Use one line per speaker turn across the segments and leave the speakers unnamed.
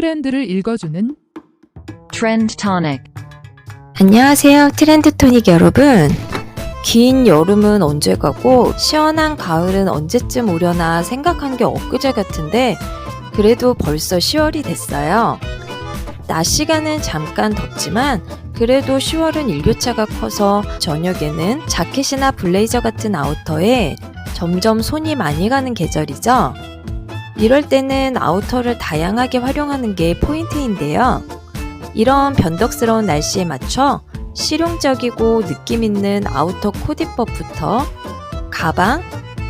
트렌드를 읽어주는
Trend Tonic.
안녕하세요, 트렌드 토닉 여러분. 긴 여름은 언제 가고 시원한 가을은 언제쯤 오려나 생각한 게 엊그제 같은데 그래도 벌써 10월이 됐어요. 낮 시간은 잠깐 덥지만 그래도 10월은 일교차가 커서 저녁에는 자켓이나 블레이저 같은 아우터에 점점 손이 많이 가는 계절이죠. 이럴 때는 아우터를 다양하게 활용하는 게 포인트인데요. 이런 변덕스러운 날씨에 맞춰 실용적이고 느낌 있는 아우터 코디법부터 가방,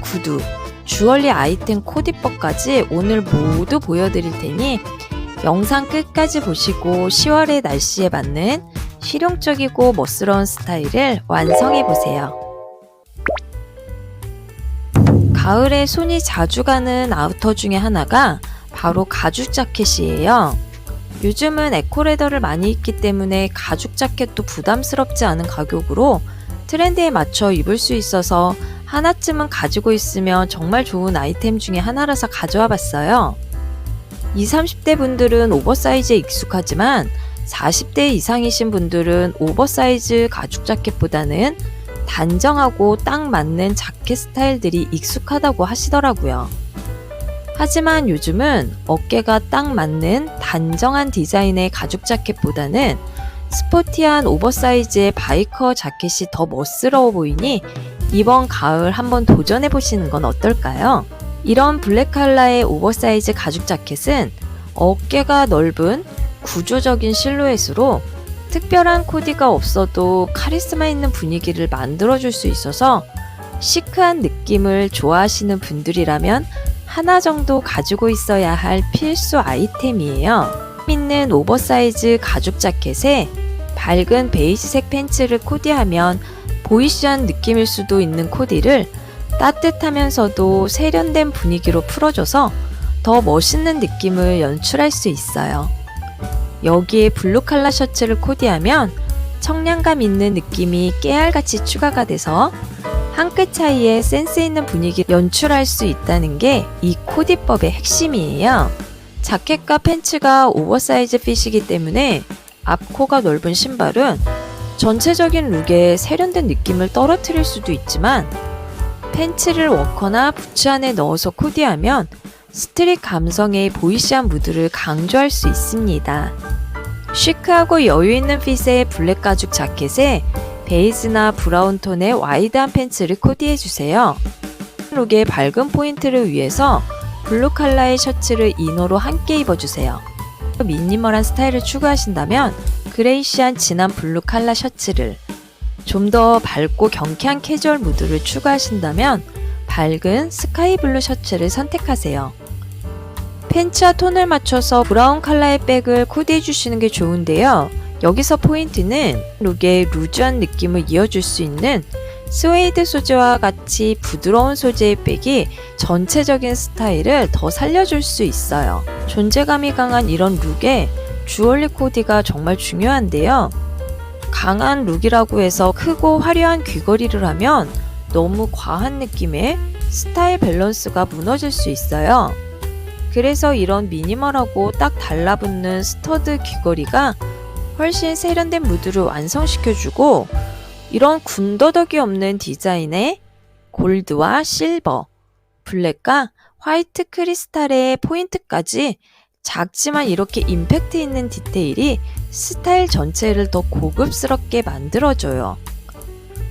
구두, 주얼리 아이템 코디법까지 오늘 모두 보여드릴 테니 영상 끝까지 보시고 10월의 날씨에 맞는 실용적이고 멋스러운 스타일을 완성해 보세요. 가을에 손이 자주 가는 아우터 중에 하나가 바로 가죽 자켓이에요. 요즘은 에코레더를 많이 입기 때문에 가죽 자켓도 부담스럽지 않은 가격으로 트렌드에 맞춰 입을 수 있어서 하나쯤은 가지고 있으면 정말 좋은 아이템 중에 하나라서 가져와 봤어요. 20, 30대 분들은 오버사이즈에 익숙하지만 40대 이상이신 분들은 오버사이즈 가죽 자켓보다는 단정하고 딱 맞는 자켓 스타일들이 익숙하다고 하시더라고요. 하지만 요즘은 어깨가 딱 맞는 단정한 디자인의 가죽 자켓보다는 스포티한 오버사이즈의 바이커 자켓이 더 멋스러워 보이니 이번 가을 한번 도전해 보시는 건 어떨까요? 이런 블랙 컬러의 오버사이즈 가죽 자켓은 어깨가 넓은 구조적인 실루엣으로 특별한 코디가 없어도 카리스마 있는 분위기를 만들어줄 수 있어서 시크한 느낌을 좋아하시는 분들이라면 하나 정도 가지고 있어야 할 필수 아이템이에요. 있는 오버사이즈 가죽 자켓에 밝은 베이지색 팬츠를 코디하면 보이시한 느낌일 수도 있는 코디를 따뜻하면서도 세련된 분위기로 풀어줘서 더 멋있는 느낌을 연출할 수 있어요. 여기에 블루 컬러 셔츠를 코디하면 청량감 있는 느낌이 깨알같이 추가가 돼서 한 끗 차이에 센스 있는 분위기를 연출할 수 있다는 게 이 코디법의 핵심이에요. 자켓과 팬츠가 오버사이즈 핏이기 때문에 앞코가 넓은 신발은 전체적인 룩에 세련된 느낌을 떨어뜨릴 수도 있지만 팬츠를 워커나 부츠 안에 넣어서 코디하면 스트릿 감성의 보이시한 무드를 강조할 수 있습니다. 시크하고 여유있는 핏의 블랙 가죽 자켓에 베이지나 브라운 톤의 와이드한 팬츠를 코디해주세요. 룩의 밝은 포인트를 위해서 블루 컬러의 셔츠를 이너로 함께 입어주세요. 미니멀한 스타일을 추구하신다면 그레이시한 진한 블루 컬러 셔츠를, 좀 더 밝고 경쾌한 캐주얼 무드를 추구하신다면 밝은 스카이 블루 셔츠를 선택하세요. 팬츠와 톤을 맞춰서 브라운 컬러의 백을 코디해 주시는 게 좋은데요. 여기서 포인트는 룩의 루즈한 느낌을 이어줄 수 있는 스웨이드 소재와 같이 부드러운 소재의 백이 전체적인 스타일을 더 살려줄 수 있어요. 존재감이 강한 이런 룩에 주얼리 코디가 정말 중요한데요. 강한 룩이라고 해서 크고 화려한 귀걸이를 하면 너무 과한 느낌의 스타일 밸런스가 무너질 수 있어요. 그래서 이런 미니멀하고 딱 달라붙는 스터드 귀걸이가 훨씬 세련된 무드를 완성시켜주고 이런 군더더기 없는 디자인의 골드와 실버, 블랙과 화이트 크리스탈의 포인트까지 작지만 이렇게 임팩트 있는 디테일이 스타일 전체를 더 고급스럽게 만들어줘요.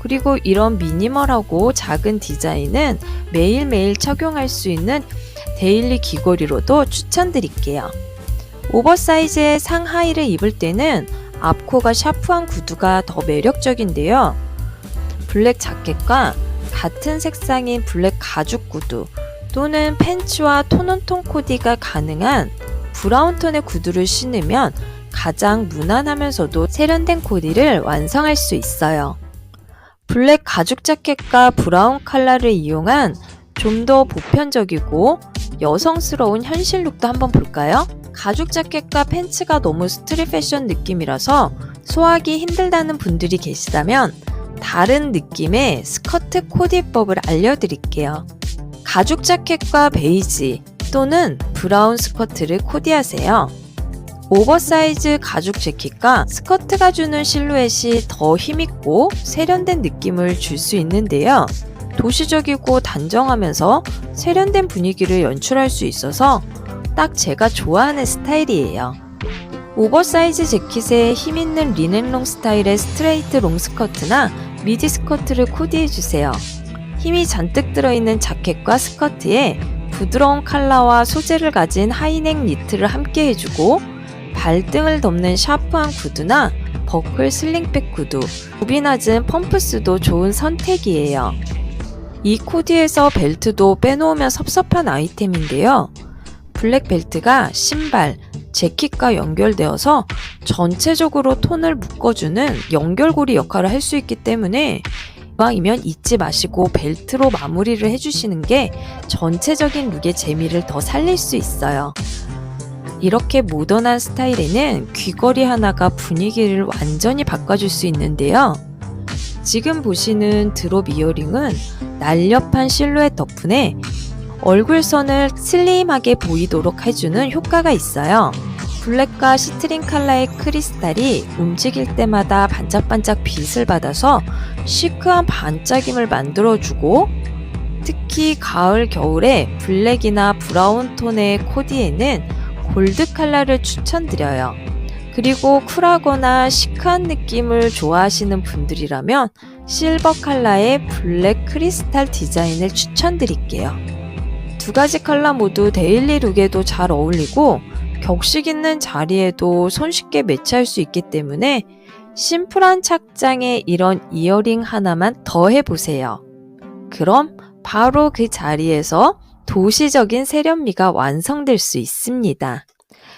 그리고 이런 미니멀하고 작은 디자인은 매일매일 착용할 수 있는 데일리 귀걸이로도 추천드릴게요. 오버사이즈의 상하의를 입을 때는 앞코가 샤프한 구두가 더 매력적인데요. 블랙 자켓과 같은 색상인 블랙 가죽 구두 또는 팬츠와 톤온톤 코디가 가능한 브라운 톤의 구두를 신으면 가장 무난하면서도 세련된 코디를 완성할 수 있어요. 블랙 가죽 자켓과 브라운 컬러를 이용한 좀 더 보편적이고 여성스러운 현실 룩도 한번 볼까요? 가죽 자켓과 팬츠가 너무 스트릿 패션 느낌이라서 소화하기 힘들다는 분들이 계시다면 다른 느낌의 스커트 코디법을 알려드릴게요. 가죽 자켓과 베이지 또는 브라운 스커트를 코디하세요. 오버사이즈 가죽 재킷과 스커트가 주는 실루엣이 더 힘있고 세련된 느낌을 줄 수 있는데요. 도시적이고 단정하면서 세련된 분위기를 연출할 수 있어서 딱 제가 좋아하는 스타일이에요. 오버사이즈 재킷에 힘있는 리넨롱 스타일의 스트레이트 롱 스커트나 미디 스커트를 코디해주세요. 힘이 잔뜩 들어있는 자켓과 스커트에 부드러운 컬러와 소재를 가진 하이넥 니트를 함께 해주고 발등을 덮는 샤프한 구두나 버클 슬링백 구두, 굽이 낮은 펌프스도 좋은 선택이에요. 이 코디에서 벨트도 빼놓으면 섭섭한 아이템인데요. 블랙 벨트가 신발, 재킷과 연결되어서 전체적으로 톤을 묶어주는 연결고리 역할을 할 수 있기 때문에 이왕이면 잊지 마시고 벨트로 마무리를 해주시는 게 전체적인 룩의 재미를 더 살릴 수 있어요. 이렇게 모던한 스타일에는 귀걸이 하나가 분위기를 완전히 바꿔줄 수 있는데요. 지금 보시는 드롭 이어링은 날렵한 실루엣 덕분에 얼굴선을 슬림하게 보이도록 해주는 효과가 있어요. 블랙과 시트린 컬러의 크리스탈이 움직일 때마다 반짝반짝 빛을 받아서 시크한 반짝임을 만들어주고, 특히 가을, 겨울에 블랙이나 브라운 톤의 코디에는 골드 컬러를 추천드려요. 그리고 쿨하거나 시크한 느낌을 좋아하시는 분들이라면 실버 컬러의 블랙 크리스탈 디자인을 추천드릴게요. 두 가지 컬러 모두 데일리 룩에도 잘 어울리고 격식 있는 자리에도 손쉽게 매치할 수 있기 때문에 심플한 착장에 이런 이어링 하나만 더 해보세요. 그럼 바로 그 자리에서 도시적인 세련미가 완성될 수 있습니다.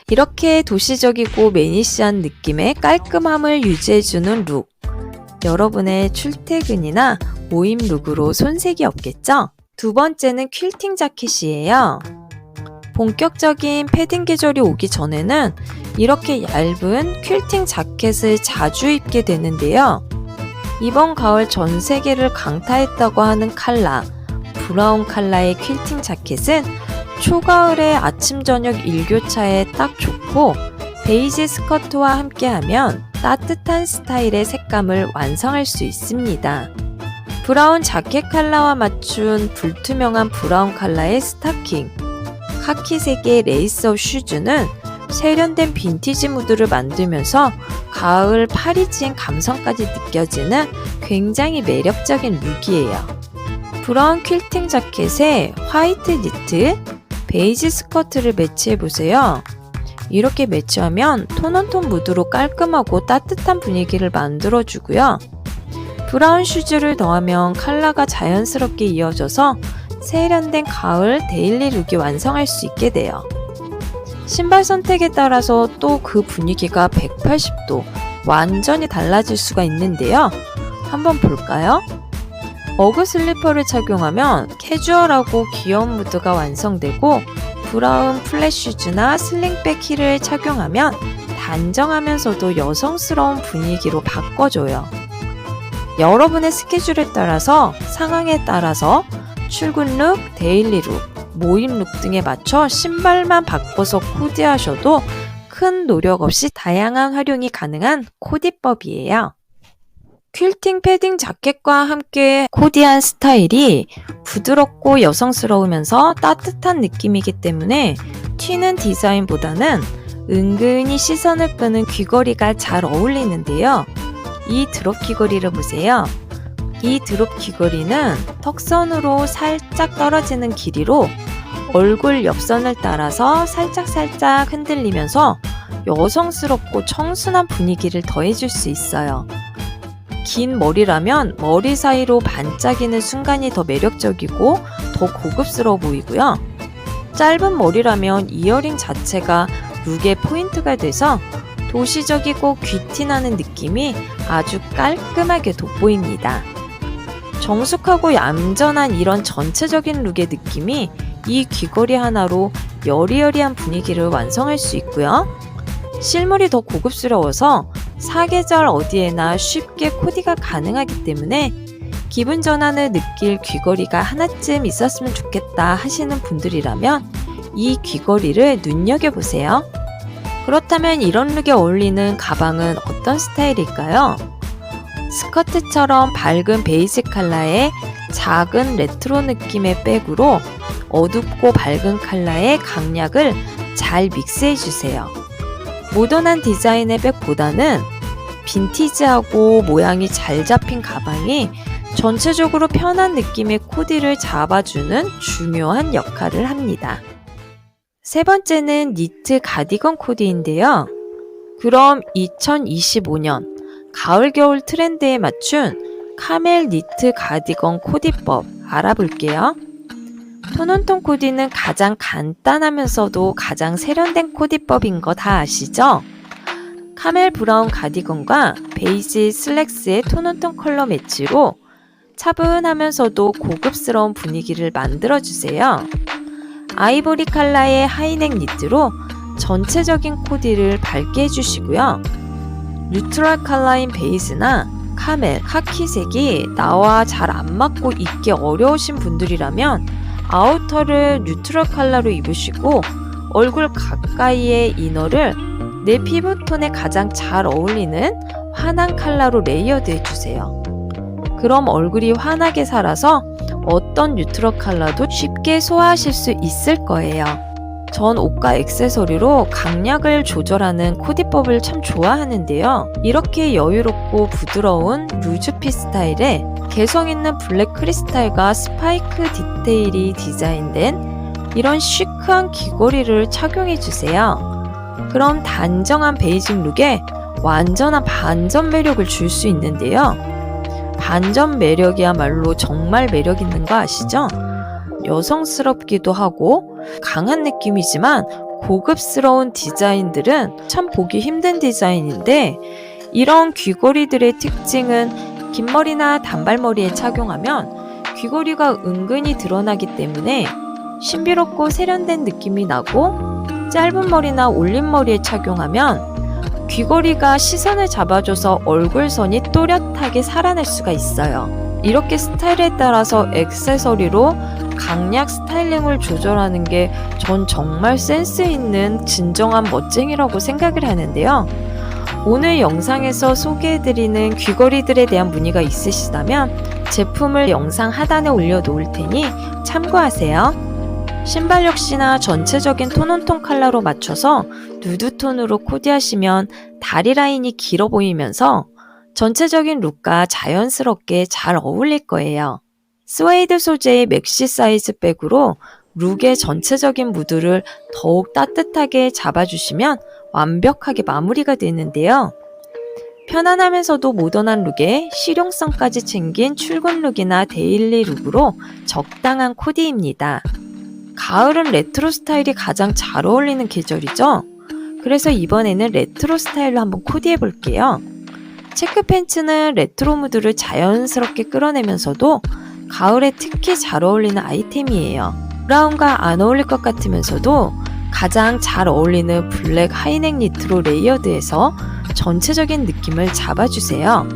이렇게 도시적이고 매니시한 느낌의 깔끔함을 유지해주는 룩. 여러분의 출퇴근이나 모임 룩으로 손색이 없겠죠? 두 번째는 퀼팅 자켓이에요. 본격적인 패딩 계절이 오기 전에는 이렇게 얇은 퀼팅 자켓을 자주 입게 되는데요. 이번 가을 전 세계를 강타했다고 하는 컬러, 브라운 컬러의 퀼팅 자켓은 초가을의 아침 저녁 일교차에 딱 좋고 베이지 스커트와 함께하면 따뜻한 스타일의 색감을 완성할 수 있습니다. 브라운 자켓 컬러와 맞춘 불투명한 브라운 컬러의 스타킹, 카키색의 레이스업 슈즈는 세련된 빈티지 무드를 만들면서 가을 파리지행 감성까지 느껴지는 굉장히 매력적인 룩이에요. 브라운 퀼팅 자켓에 화이트 니트, 베이지 스커트를 매치해보세요. 이렇게 매치하면 톤온톤 무드로 깔끔하고 따뜻한 분위기를 만들어주고요. 브라운 슈즈를 더하면 컬러가 자연스럽게 이어져서 세련된 가을 데일리 룩이 완성할 수 있게 돼요. 신발 선택에 따라서 또 그 분위기가 180도 완전히 달라질 수가 있는데요. 한번 볼까요? 어그 슬리퍼를 착용하면 캐주얼하고 귀여운 무드가 완성되고, 브라운 플랫 슈즈나 슬링백 힐을 착용하면 단정하면서도 여성스러운 분위기로 바꿔줘요. 여러분의 스케줄에 따라서, 상황에 따라서 출근 룩, 데일리 룩, 모임 룩 등에 맞춰 신발만 바꿔서 코디하셔도 큰 노력 없이 다양한 활용이 가능한 코디법이에요. 퀼팅 패딩 자켓과 함께 코디한 스타일이 부드럽고 여성스러우면서 따뜻한 느낌이기 때문에 튀는 디자인보다는 은근히 시선을 끄는 귀걸이가 잘 어울리는데요. 이 드롭 귀걸이를 보세요. 이 드롭 귀걸이는 턱선으로 살짝 떨어지는 길이로 얼굴 옆선을 따라서 살짝 흔들리면서 여성스럽고 청순한 분위기를 더해줄 수 있어요. 긴 머리라면 머리 사이로 반짝이는 순간이 더 매력적이고 더 고급스러워 보이고요. 짧은 머리라면 이어링 자체가 룩의 포인트가 돼서 도시적이고 귀티나는 느낌이 아주 깔끔하게 돋보입니다. 정숙하고 얌전한 이런 전체적인 룩의 느낌이 이 귀걸이 하나로 여리여리한 분위기를 완성할 수 있고요. 실물이 더 고급스러워서 사계절 어디에나 쉽게 코디가 가능하기 때문에 기분 전환을 느낄 귀걸이가 하나쯤 있었으면 좋겠다 하시는 분들이라면 이 귀걸이를 눈여겨보세요. 그렇다면 이런 룩에 어울리는 가방은 어떤 스타일일까요? 스커트처럼 밝은 베이지 컬러의 작은 레트로 느낌의 백으로 어둡고 밝은 컬러의 강약을 잘 믹스해주세요. 모던한 디자인의 백보다는 빈티지하고 모양이 잘 잡힌 가방이 전체적으로 편한 느낌의 코디를 잡아주는 중요한 역할을 합니다. 세 번째는 니트 가디건 코디인데요. 그럼 2025년 가을 겨울 트렌드에 맞춘 카멜 니트 가디건 코디법 알아볼게요. 톤온톤 코디는 가장 간단하면서도 가장 세련된 코디법인 거 다 아시죠? 카멜 브라운 가디건과 베이지 슬랙스의 톤온톤 컬러 매치로 차분하면서도 고급스러운 분위기를 만들어주세요. 아이보리 컬러의 하이넥 니트로 전체적인 코디를 밝게 해주시고요. 뉴트럴 컬러인 베이지나 카멜, 카키색이 나와 잘 안 맞고 입기 어려우신 분들이라면 아우터를 뉴트럴 컬러로 입으시고 얼굴 가까이의 이너를 내 피부톤에 가장 잘 어울리는 환한 컬러로 레이어드 해주세요. 그럼 얼굴이 환하게 살아서 어떤 뉴트럴 컬러도 쉽게 소화하실 수 있을 거예요. 전 옷과 액세서리로 강약을 조절하는 코디법을 참 좋아하는데요. 이렇게 여유롭고 부드러운 루즈핏 스타일에 개성 있는 블랙 크리스탈과 스파이크 디테일이 디자인된 이런 시크한 귀걸이를 착용해주세요. 그럼 단정한 베이직 룩에 완전한 반전 매력을 줄 수 있는데요. 반전 매력이야말로 정말 매력 있는 거 아시죠? 여성스럽기도 하고 강한 느낌이지만 고급스러운 디자인들은 참 보기 힘든 디자인인데 이런 귀걸이들의 특징은 긴 머리나 단발머리에 착용하면 귀걸이가 은근히 드러나기 때문에 신비롭고 세련된 느낌이 나고 짧은 머리나 올린 머리에 착용하면 귀걸이가 시선을 잡아줘서 얼굴선이 또렷하게 살아날 수가 있어요. 이렇게 스타일에 따라서 액세서리로 강약 스타일링을 조절하는 게 전 정말 센스 있는 진정한 멋쟁이라고 생각을 하는데요. 오늘 영상에서 소개해드리는 귀걸이들에 대한 문의가 있으시다면 제품을 영상 하단에 올려놓을 테니 참고하세요. 신발 역시나 전체적인 톤온톤 컬러로 맞춰서 누드톤으로 코디하시면 다리 라인이 길어 보이면서 전체적인 룩과 자연스럽게 잘 어울릴 거예요. 스웨이드 소재의 맥시 사이즈 백으로 룩의 전체적인 무드를 더욱 따뜻하게 잡아주시면 완벽하게 마무리가 되는데요. 편안하면서도 모던한 룩에 실용성까지 챙긴 출근 룩이나 데일리 룩으로 적당한 코디입니다. 가을은 레트로 스타일이 가장 잘 어울리는 계절이죠? 그래서 이번에는 레트로 스타일로 한번 코디해 볼게요. 체크 팬츠는 레트로 무드를 자연스럽게 끌어내면서도 가을에 특히 잘 어울리는 아이템이에요. 브라운과 안 어울릴 것 같으면서도 가장 잘 어울리는 블랙 하이넥 니트로 레이어드해서 전체적인 느낌을 잡아주세요.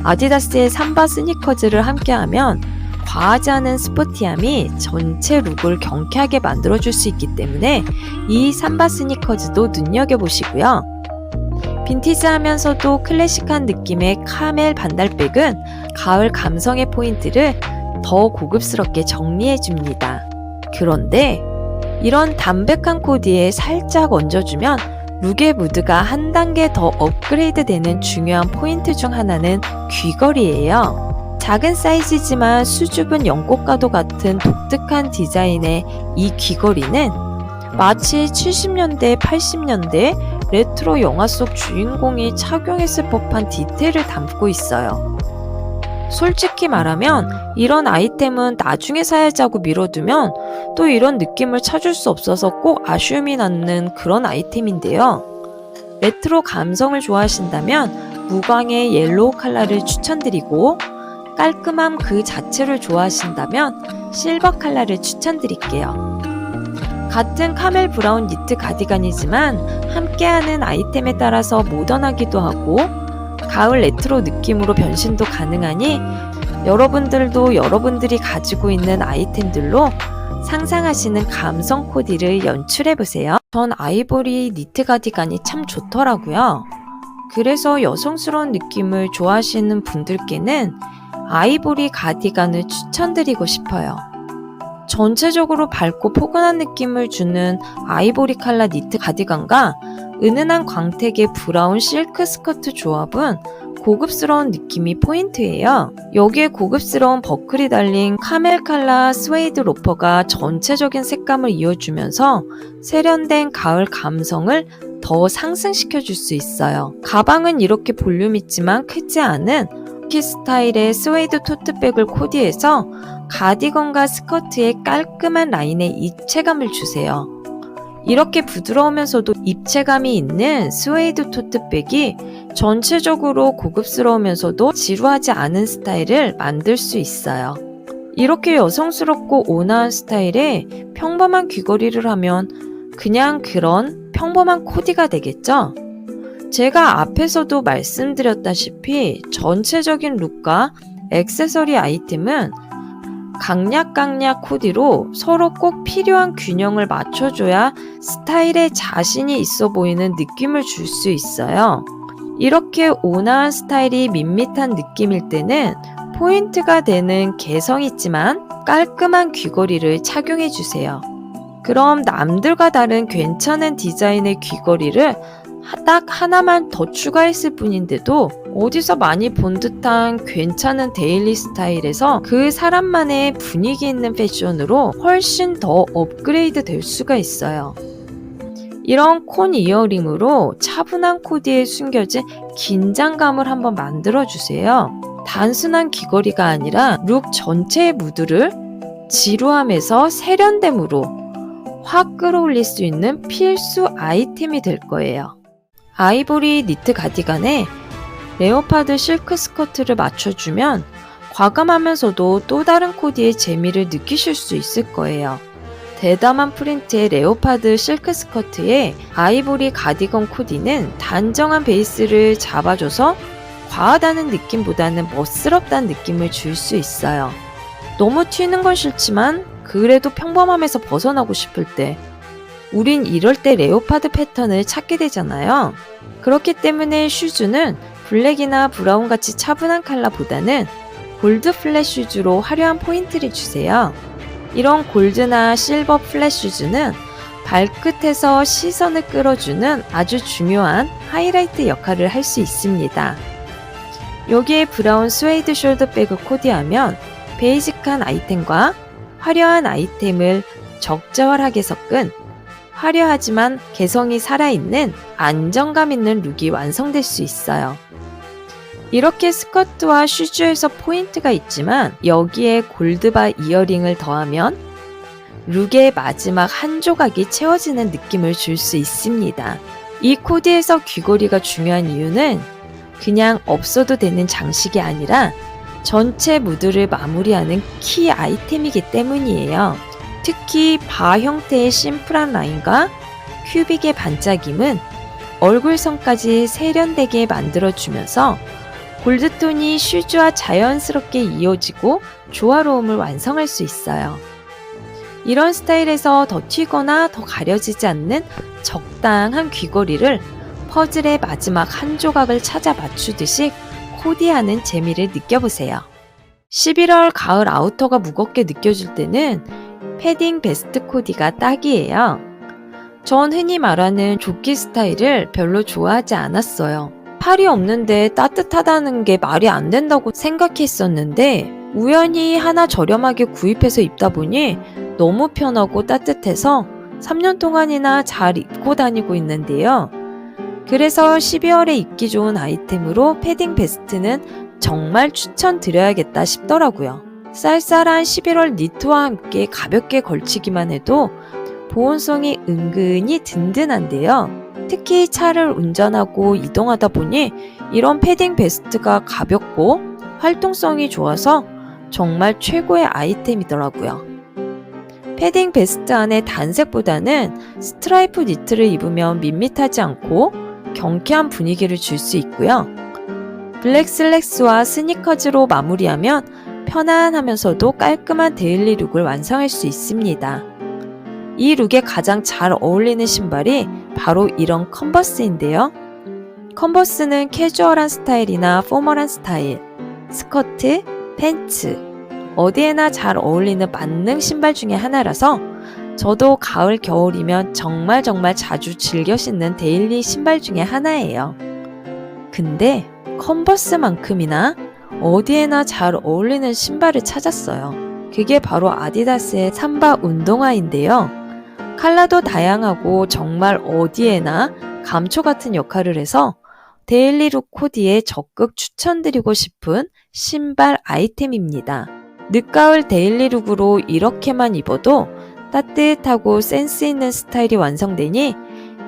아디다스의 삼바 스니커즈를 함께하면 과하지 않은 스포티함이 전체 룩을 경쾌하게 만들어줄 수 있기 때문에 이 삼바 스니커즈도 눈여겨보시고요. 빈티지하면서도 클래식한 느낌의 카멜 반달백은 가을 감성의 포인트를 더 고급스럽게 정리해줍니다. 그런데 이런 담백한 코디에 살짝 얹어주면 룩의 무드가 한 단계 더 업그레이드 되는 중요한 포인트 중 하나는 귀걸이에요. 작은 사이즈지만 수줍은 연꽃과도 같은 독특한 디자인의 이 귀걸이는 마치 70년대, 80년대 레트로 영화 속 주인공이 착용했을 법한 디테일을 담고 있어요. 솔직히 말하면 이런 아이템은 나중에 사야지하고 미뤄두면 또 이런 느낌을 찾을 수 없어서 꼭 아쉬움이 남는 그런 아이템인데요. 레트로 감성을 좋아하신다면 무광의 옐로우 컬러를 추천드리고 깔끔함 그 자체를 좋아하신다면 실버 컬러를 추천드릴게요. 같은 카멜 브라운 니트 가디건이지만 함께하는 아이템에 따라서 모던하기도 하고 가을 레트로 느낌으로 변신도 가능하니 여러분들도 여러분들이 가지고 있는 아이템들로 상상하시는 감성 코디를 연출해보세요. 전 아이보리 니트 가디건이 참 좋더라고요. 그래서 여성스러운 느낌을 좋아하시는 분들께는 아이보리 가디건을 추천드리고 싶어요. 전체적으로 밝고 포근한 느낌을 주는 아이보리 컬러 니트 가디건과 은은한 광택의 브라운 실크 스커트 조합은 고급스러운 느낌이 포인트예요. 여기에 고급스러운 버클이 달린 카멜 컬러 스웨이드 로퍼가 전체적인 색감을 이어주면서 세련된 가을 감성을 더 상승시켜 줄 수 있어요. 가방은 이렇게 볼륨 있지만 크지 않은 키 스타일의 스웨이드 토트백을 코디해서 가디건과 스커트에 깔끔한 라인의 입체감을 주세요. 이렇게 부드러우면서도 입체감이 있는 스웨이드 토트백이 전체적으로 고급스러우면서도 지루하지 않은 스타일을 만들 수 있어요. 이렇게 여성스럽고 온화한 스타일에 평범한 귀걸이를 하면 그냥 그런 평범한 코디가 되겠죠? 제가 앞에서도 말씀드렸다시피 전체적인 룩과 액세서리 아이템은 강약강약 코디로 서로 꼭 필요한 균형을 맞춰줘야 스타일에 자신이 있어 보이는 느낌을 줄 수 있어요. 이렇게 온화한 스타일이 밋밋한 느낌일 때는 포인트가 되는 개성 있지만 깔끔한 귀걸이를 착용해주세요. 그럼 남들과 다른 괜찮은 디자인의 귀걸이를 딱 하나만 더 추가했을 뿐인데도 어디서 많이 본 듯한 괜찮은 데일리 스타일에서 그 사람만의 분위기 있는 패션으로 훨씬 더 업그레이드 될 수가 있어요. 이런 콘 이어링으로 차분한 코디에 숨겨진 긴장감을 한번 만들어주세요. 단순한 귀걸이가 아니라 룩 전체의 무드를 지루함에서 세련됨으로 확 끌어올릴 수 있는 필수 아이템이 될 거예요. 아이보리 니트 가디건에 레오파드 실크 스커트를 맞춰주면 과감하면서도 또 다른 코디의 재미를 느끼실 수 있을 거예요. 대담한 프린트의 레오파드 실크 스커트에 아이보리 가디건 코디는 단정한 베이스를 잡아줘서 과하다는 느낌보다는 멋스럽다는 느낌을 줄 수 있어요. 너무 튀는 건 싫지만 그래도 평범함에서 벗어나고 싶을 때 우린 이럴 때 레오파드 패턴을 찾게 되잖아요. 그렇기 때문에 슈즈는 블랙이나 브라운 같이 차분한 컬러보다는 골드 플랫 슈즈로 화려한 포인트를 주세요. 이런 골드나 실버 플랫 슈즈는 발끝에서 시선을 끌어주는 아주 중요한 하이라이트 역할을 할 수 있습니다. 여기에 브라운 스웨이드 숄더백을 코디하면 베이직한 아이템과 화려한 아이템을 적절하게 섞은 화려하지만 개성이 살아있는 안정감 있는 룩이 완성될 수 있어요. 이렇게 스커트와 슈즈에서 포인트가 있지만 여기에 골드바 이어링을 더하면 룩의 마지막 한 조각이 채워지는 느낌을 줄 수 있습니다. 이 코디에서 귀걸이가 중요한 이유는 그냥 없어도 되는 장식이 아니라 전체 무드를 마무리하는 키 아이템이기 때문이에요. 특히 바 형태의 심플한 라인과 큐빅의 반짝임은 얼굴선까지 세련되게 만들어주면서 골드톤이 슈즈와 자연스럽게 이어지고 조화로움을 완성할 수 있어요. 이런 스타일에서 더 튀거나 더 가려지지 않는 적당한 귀걸이를 퍼즐의 마지막 한 조각을 찾아 맞추듯이 코디하는 재미를 느껴보세요. 11월 가을 아우터가 무겁게 느껴질 때는 패딩 베스트 코디가 딱이에요. 전 흔히 말하는 조끼 스타일을 별로 좋아하지 않았어요. 팔이 없는데 따뜻하다는 게 말이 안 된다고 생각했었는데 우연히 하나 저렴하게 구입해서 입다 보니 너무 편하고 따뜻해서 3년 동안이나 잘 입고 다니고 있는데요. 그래서 12월에 입기 좋은 아이템으로 패딩 베스트는 정말 추천드려야겠다 싶더라고요. 쌀쌀한 11월 니트와 함께 가볍게 걸치기만 해도 보온성이 은근히 든든한데요. 특히 차를 운전하고 이동하다 보니 이런 패딩 베스트가 가볍고 활동성이 좋아서 정말 최고의 아이템이더라고요. 패딩 베스트 안에 단색보다는 스트라이프 니트를 입으면 밋밋하지 않고 경쾌한 분위기를 줄 수 있고요. 블랙 슬랙스와 스니커즈로 마무리하면 편안하면서도 깔끔한 데일리 룩을 완성할 수 있습니다. 이 룩에 가장 잘 어울리는 신발이 바로 이런 컨버스인데요. 컨버스는 캐주얼한 스타일이나 포멀한 스타일, 스커트, 팬츠, 어디에나 잘 어울리는 만능 신발 중에 하나라서 저도 가을, 겨울이면 정말 자주 즐겨 신는 데일리 신발 중에 하나예요. 근데 컨버스만큼이나 어디에나 잘 어울리는 신발을 찾았어요. 그게 바로 아디다스의 삼바 운동화인데요. 컬러도 다양하고 정말 어디에나 감초 같은 역할을 해서 데일리룩 코디에 적극 추천드리고 싶은 신발 아이템입니다. 늦가을 데일리룩으로 이렇게만 입어도 따뜻하고 센스 있는 스타일이 완성되니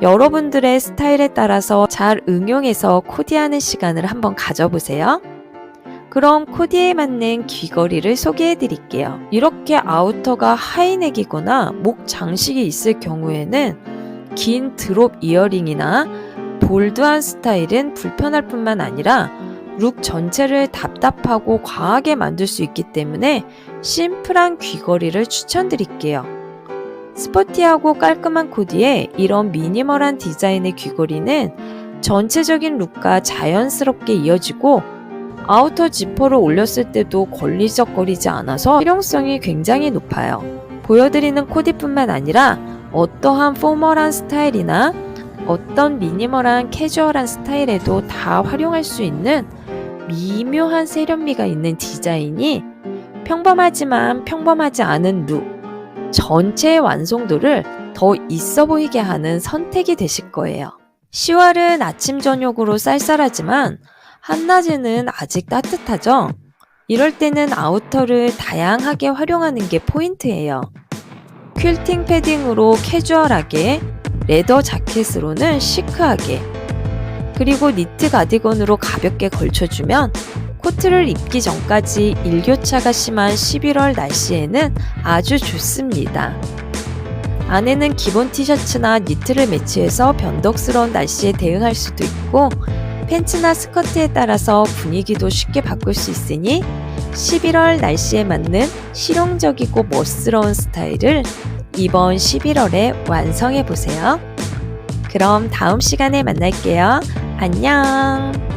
여러분들의 스타일에 따라서 잘 응용해서 코디하는 시간을 한번 가져보세요. 그럼 코디에 맞는 귀걸이를 소개해 드릴게요. 이렇게 아우터가 하이넥이거나 목 장식이 있을 경우에는 긴 드롭 이어링이나 볼드한 스타일은 불편할 뿐만 아니라 룩 전체를 답답하고 과하게 만들 수 있기 때문에 심플한 귀걸이를 추천드릴게요. 스포티하고 깔끔한 코디에 이런 미니멀한 디자인의 귀걸이는 전체적인 룩과 자연스럽게 이어지고 아우터 지퍼를 올렸을 때도 걸리적거리지 않아서 실용성이 굉장히 높아요. 보여드리는 코디뿐만 아니라 어떠한 포멀한 스타일이나 어떤 미니멀한 캐주얼한 스타일에도 다 활용할 수 있는 미묘한 세련미가 있는 디자인이 평범하지만 평범하지 않은 룩 전체의 완성도를 더 있어 보이게 하는 선택이 되실 거예요. 10월은 아침 저녁으로 쌀쌀하지만 한낮에는 아직 따뜻하죠? 이럴 때는 아우터를 다양하게 활용하는 게 포인트예요. 퀼팅 패딩으로 캐주얼하게, 레더 자켓으로는 시크하게, 그리고 니트 가디건으로 가볍게 걸쳐주면 코트를 입기 전까지 일교차가 심한 11월 날씨에는 아주 좋습니다. 안에는 기본 티셔츠나 니트를 매치해서 변덕스러운 날씨에 대응할 수도 있고 팬츠나 스커트에 따라서 분위기도 쉽게 바꿀 수 있으니 11월 날씨에 맞는 실용적이고 멋스러운 스타일을 이번 11월에 완성해보세요. 그럼 다음 시간에 만날게요. 안녕!